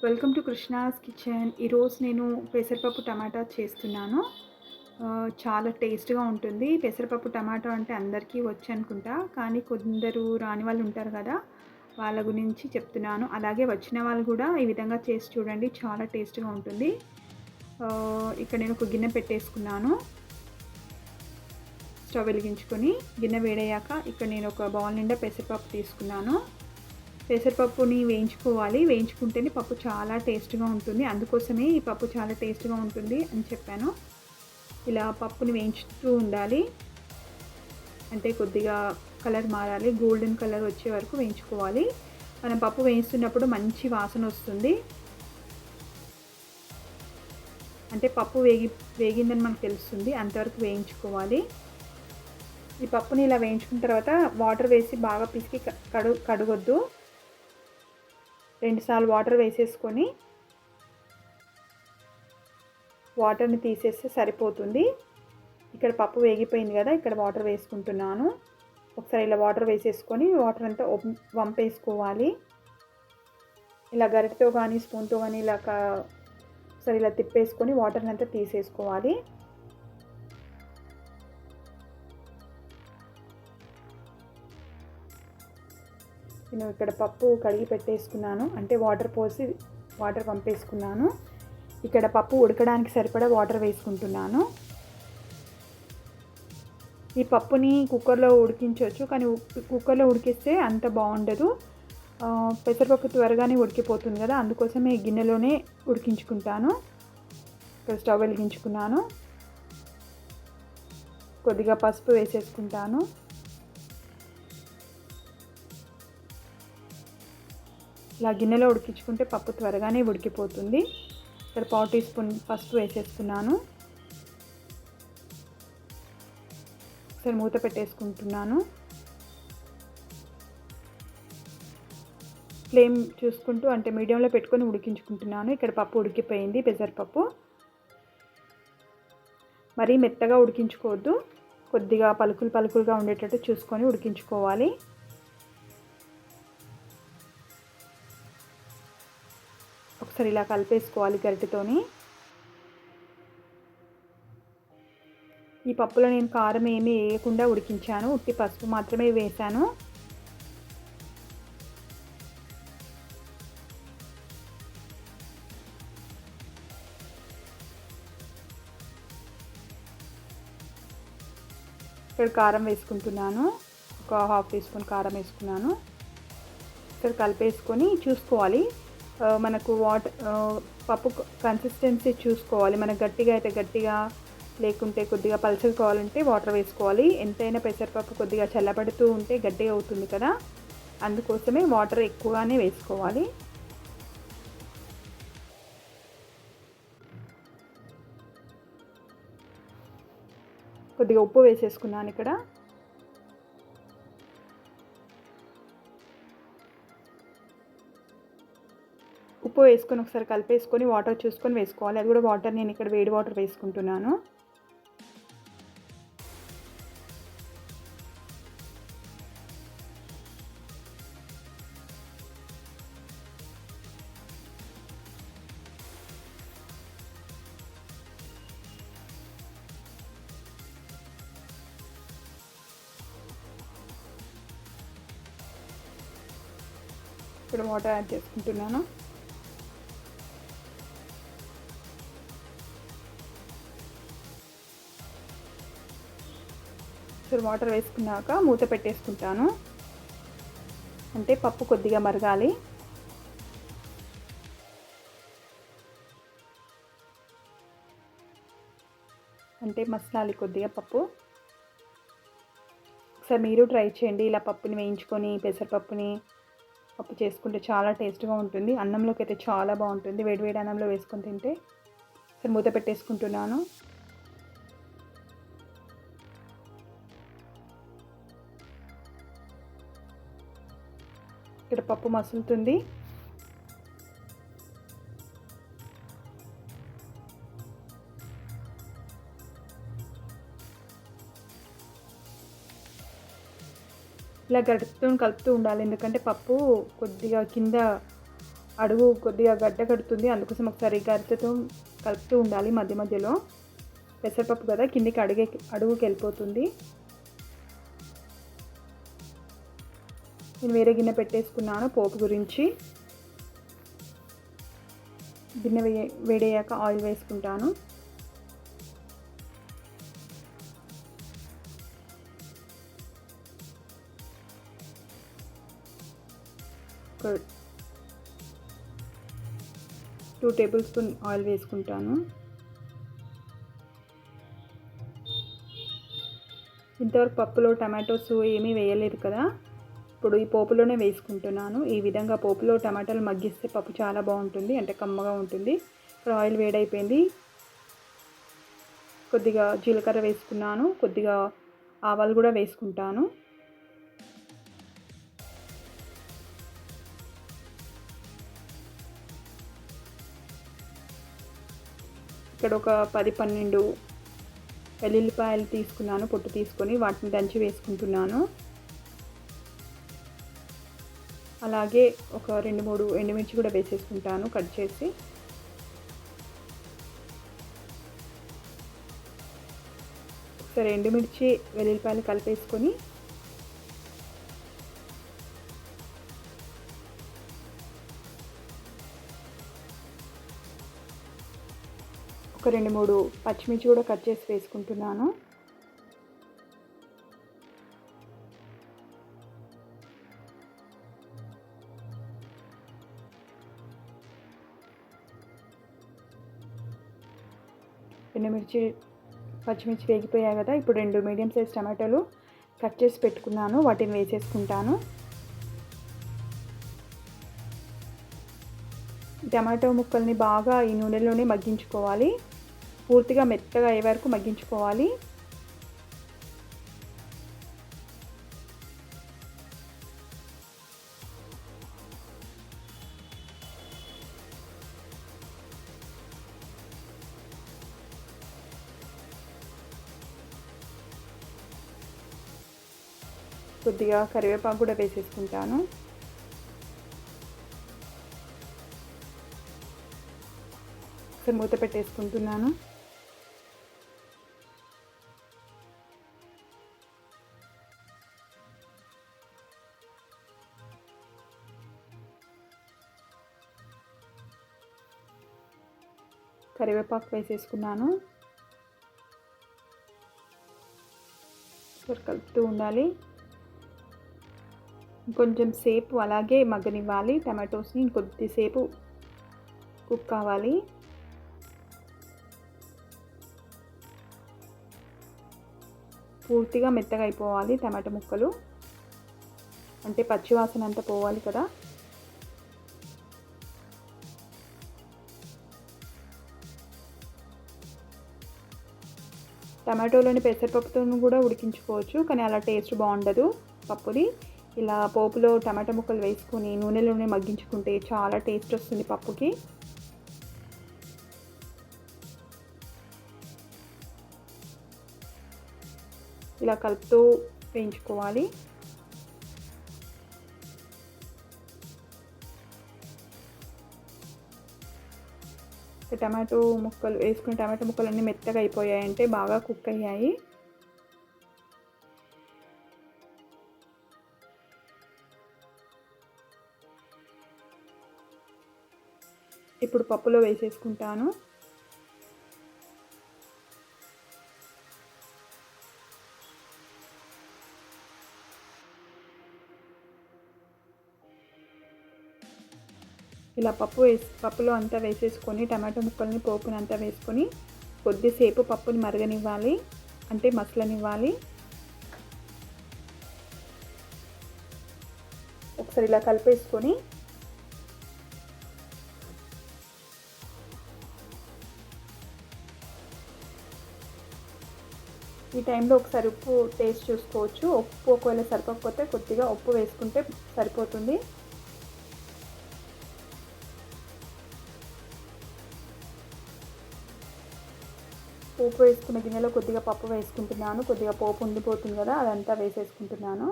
Welcome to Krishna's kitchen. ఈరోజు నేను పెసరపప్పు టమాటా చేస్తున్నాను. చాలా టేస్ట్‌గా ఉంటుంది. పెసరపప్పు టమాటా అంటే అందరికీ వచ్చనుకుంటా. కానీ కొందరు రాని వాళ్ళు ఉంటారు కదా! వాళ్ళ గురించి చెప్తున్నాను. అలాగే వచ్చిన వాళ్ళు కూడా ఈ విధంగా చేసి చూడండి. చాలా టేస్ట్‌గా ఉంటుంది. ఇక్కడ నేను ఒక గిన్నె పెట్టేసుకున్నాను. స్టవ్ వెలిగించుకొని గిన్నె వేడయ్యాక ఇక్కడ నేను ఒక బౌల్ నిండా పెసరపప్పు తీసుకున్నాను. పెసరపప్పుని వేయించుకోవాలి. వేయించుకుంటేనే పప్పు చాలా టేస్ట్‌గా ఉంటుంది. అందుకోసమే ఈ పప్పు చాలా టేస్ట్‌గా ఉంటుంది అని చెప్పాను. ఇలా పప్పుని వేయించుతూ ఉండాలి. అంటే కొద్దిగా కలర్ మారాలి. గోల్డెన్ కలర్ వచ్చే వరకు వేయించుకోవాలి. మనం పప్పు వేయిస్తున్నప్పుడు మంచి వాసన వస్తుంది. అంటే పప్పు వేగిందని మనకు తెలుస్తుంది. అంతవరకు వేయించుకోవాలి. ఈ పప్పుని ఇలా వేయించుకున్న తర్వాత వాటర్ వేసి బాగా పిసికి కడగొద్దు. 2 సార్లు వాటర్ వేసేసుకొని వాటర్ని తీసేస్తే సరిపోతుంది. ఇక్కడ పప్పు వేగిపోయింది కదా! ఇక్కడ వాటర్ వేసుకుంటున్నాను. ఒకసారి ఇలా వాటర్ వేసేసుకొని వాటర్ అంతా వంపేసుకోవాలి. ఇలా గరిటెతో కానీ స్పూన్తో కానీ ఇలా ఒకసారి ఇలా తిప్పేసుకొని వాటర్ని అంతా తీసేసుకోవాలి. నేను ఇక్కడ పప్పు కడిగి పెట్టేసుకున్నాను. అంటే వాటర్ పంపేసుకున్నాను. ఇక్కడ పప్పు ఉడకడానికి సరిపడా వాటర్ వేసుకుంటున్నాను. ఈ పప్పుని కుక్కర్లో ఉడికించవచ్చు. కానీ కుక్కర్లో ఉడికిస్తే అంత బాగుండదు. పెసరపప్పు త్వరగానే ఉడికిపోతుంది కదా! అందుకోసమే ఈ గిన్నెలోనే ఉడికించుకుంటాను. ఇక్కడ స్టవ్ వెలిగించుకున్నాను. కొద్దిగా పసుపు వేసేసుకుంటాను. ఇలా గిన్నెలో ఉడికించుకుంటే పప్పు త్వరగానే ఉడికిపోతుంది. ఇక్కడ 1/4 టీ స్పూన్ పసుపు వేసేస్తున్నాను. ఒకసారి మూత పెట్టేసుకుంటున్నాను. ఫ్లేమ్ చూసుకుంటూ అంటే మీడియంలో పెట్టుకొని ఉడికించుకుంటున్నాను. ఇక్కడ పప్పు ఉడికిపోయింది. పెసరపప్పు మరీ మెత్తగా ఉడికించుకోవద్దు. కొద్దిగా పలుకులుగా ఉండేటట్టు చూసుకొని ఉడికించుకోవాలి. ఒకసారి ఇలా కలిపేసుకోవాలి గరిటెతోని. ఈ పప్పులో నేను కారం ఏమీ వేయకుండా ఉడికించాను. ఉట్టి పసుపు మాత్రమే వేశాను. ఇక్కడ కారం వేసుకుంటున్నాను. ఒక 1/2 టీ స్పూన్ కారం వేసుకున్నాను. ఇక్కడ కలిపేసుకొని చూసుకోవాలి. మనకు పప్పు కన్సిస్టెన్సీ చూసుకోవాలి. మనకు గట్టిగా అయితే గట్టిగా, లేకుంటే కొద్దిగా పలుచగా కావాలంటే వాటర్ వేసుకోవాలి. ఎంతైనా పెసరపప్పు కొద్దిగా చల్లబడుతూ ఉంటే గట్టిగా అవుతుంది కదా! అందుకోసమే వాటర్ ఎక్కువగానే వేసుకోవాలి. కొద్దిగా ఉప్పు వేసేసుకున్నాను ఇక్కడ. ఉప్పు వేసుకొని ఒకసారి కలిపేసుకొని వాటర్ చూసుకొని వేసుకోవాలి. అది కూడా వాటర్ నేను ఇక్కడ వేడి వాటర్ వేసుకుంటున్నాను. ఇక్కడ వాటర్ యాడ్ చేసుకుంటున్నాను. వాటర్ వేసుకున్నాక మూత పెట్టేసుకుంటాను. అంటే పప్పు కొద్దిగా మరగాలి. అంటే మసలాలి కొద్దిగా పప్పు. ఒకసారి మీరు ట్రై చేయండి. ఇలా పప్పుని వేయించుకొని పెసరపప్పుని పప్పు చేసుకుంటే చాలా టేస్ట్గా ఉంటుంది. అన్నంలోకి అయితే చాలా బాగుంటుంది. వేడివేడి అన్నంలో వేసుకొని తింటే. సరే మూత పెట్టేసుకుంటున్నాను. ఇక్కడ పప్పు మసులుతుంది. ఇలా గరిటెతో కలుపుతూ ఉండాలి. ఎందుకంటే పప్పు కొద్దిగా కింద అడుగు కొద్దిగా గడ్డ కడుతుంది. అందుకోసం ఒకసారి గరిటెతో కలుపుతూ ఉండాలి మధ్య మధ్యలో. పెసరపప్పు కదా కిందికి అడుగుకి వెళ్ళిపోతుంది. నేను వేరే గిన్నె పెట్టేసుకున్నాను పోపు గురించి. గిన్నె వేడయ్యాక ఆయిల్ వేసుకుంటాను. ఒక 2 టేబుల్ స్పూన్ ఆయిల్ వేసుకుంటాను. ఇంతవరకు పప్పులో టమాటోస్ ఏమీ వేయలేదు కదా, ఇప్పుడు ఈ పోపులోనే వేసుకుంటున్నాను. ఈ విధంగా పోపులో టమాటాలు మగ్గిస్తే పప్పు చాలా బాగుంటుంది, అంటే కమ్మగా ఉంటుంది. ఇప్పుడు ఆయిల్ వేడైపోయింది. కొద్దిగా జీలకర్ర వేసుకున్నాను, కొద్దిగా ఆవాలు కూడా వేసుకుంటాను. ఇక్కడ ఒక 10-12 వెల్లుల్లిపాయలు తీసుకున్నాను, పొట్టు తీసుకొని వాటిని దంచి వేసుకుంటున్నాను. అలాగే ఒక 2-3 ఎండుమిర్చి కూడా వేసేసుకుంటాను కట్ చేసి. ఒకసారి ఎండుమిర్చి వెల్లుల్లిపాయలు కలిపేసుకొని ఒక 2-3 పచ్చిమిర్చి కూడా కట్ చేసి వేసుకుంటున్నాను. ఎండుమిర్చి పచ్చిమిర్చి వేగిపోయాయి కదా, ఇప్పుడు 2 మీడియం సైజ్ టమాటాలు కట్ చేసి పెట్టుకున్నాను, వాటిని వేసేసుకుంటాను. టమాటో ముక్కల్ని బాగా ఈ నూనెలోనే మగ్గించుకోవాలి, పూర్తిగా మెత్తగా అయ్యే వరకు మగ్గించుకోవాలి. కొద్దిగా కరివేపాకు కూడా వేసేసుకుంటాను. ఒకసారి మూత పెట్టేసుకుంటున్నాను. కరివేపాకు వేసేసుకున్నాను. కలుపుతూ ఉండాలి. కొంచెం సేపు అలాగే మగ్గనివ్వాలి. టమాటోస్ని కొద్దిసేపు కుక్ కావాలి. పూర్తిగా మెత్తగా అయిపోవాలి టమాటా ముక్కలు, అంటే పచ్చివాసన అంతా పోవాలి కదా. టమాటోలోని పెసరపప్పుతో కూడా ఉడికించుకోవచ్చు, కానీ అలా టేస్ట్ బాగుండదు పప్పుది. ఇలా పోపులో టమాటా ముక్కలు వేసుకొని నూనెలోనే మగ్గించుకుంటే చాలా టేస్ట్ వస్తుంది పప్పుకి. ఇలా కలుపుతూ వేయించుకోవాలి. టమాటో ముక్కలు వేసుకుని టమాటో ముక్కలు అన్నీ మెత్తగా అయిపోయాయంటే బాగా కుక్ అయ్యాయి. ఇప్పుడు పప్పులో వేసేసుకుంటాను. ఇలా పప్పులో అంతా వేసేసుకొని టమాటో ముక్కల్ని పోపుని అంతా వేసుకొని కొద్దిసేపు పప్పుని మరగనివ్వాలి, అంటే మసలనివ్వాలి. ఒకసారి ఇలా కలిపేసుకొని ఈ టైంలో ఒకసారి ఉప్పు టేస్ట్ చూసుకోవచ్చు. ఉప్పు ఒకవేళ సరిపోకపోతే కొద్దిగా ఉప్పు వేసుకుంటే సరిపోతుంది. పోపు వేసుకున్న గిన్నెలో కొద్దిగా పప్పు వేసుకుంటున్నాను. కొద్దిగా పోపు ఉండిపోతుంది కదా, అదంతా వేసేసుకుంటున్నాను.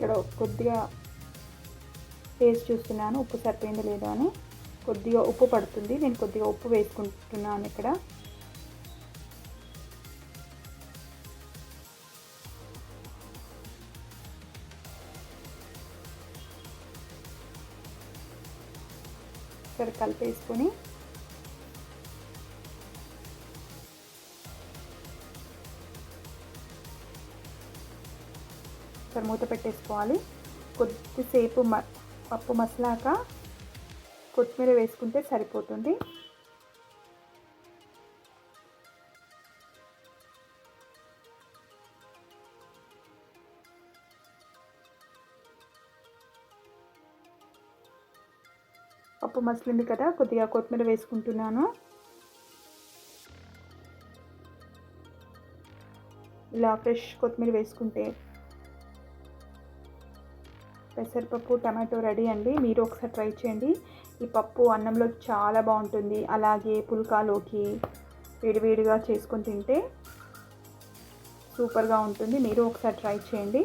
ఇక్కడ కొద్దిగా టేస్ట్ చూస్తున్నాను ఉప్పు సరిపోయిందో లేదో అని. కొద్దిగా ఉప్పు పడుతుంది, నేను కొద్దిగా ఉప్పు వేసుకుంటున్నాను ఇక్కడ. ఇక్కడ కలిపేసుకొని ఇక్కడ మూత పెట్టేసుకోవాలి. కొద్దిసేపు పప్పు మసలాక కొత్తిమీర వేసుకుంటే సరిపోతుంది. పప్పు మసిలింది కదా, కొద్దిగా కొత్తిమీర వేసుకుంటున్నాను. ఇలా ఫ్రెష్ కొత్తిమీర వేసుకుంటే పెసరపప్పు టమాటో రెడీ అండి. మీరు ఒకసారి ట్రై చేయండి. ఈ పప్పు అన్నంలో చాలా బాగుంటుంది, అలాగే పుల్కాలోకి వేడివేడిగా చేసుకొని తింటే సూపర్గా ఉంటుంది. మీరు ఒకసారి ట్రై చేయండి.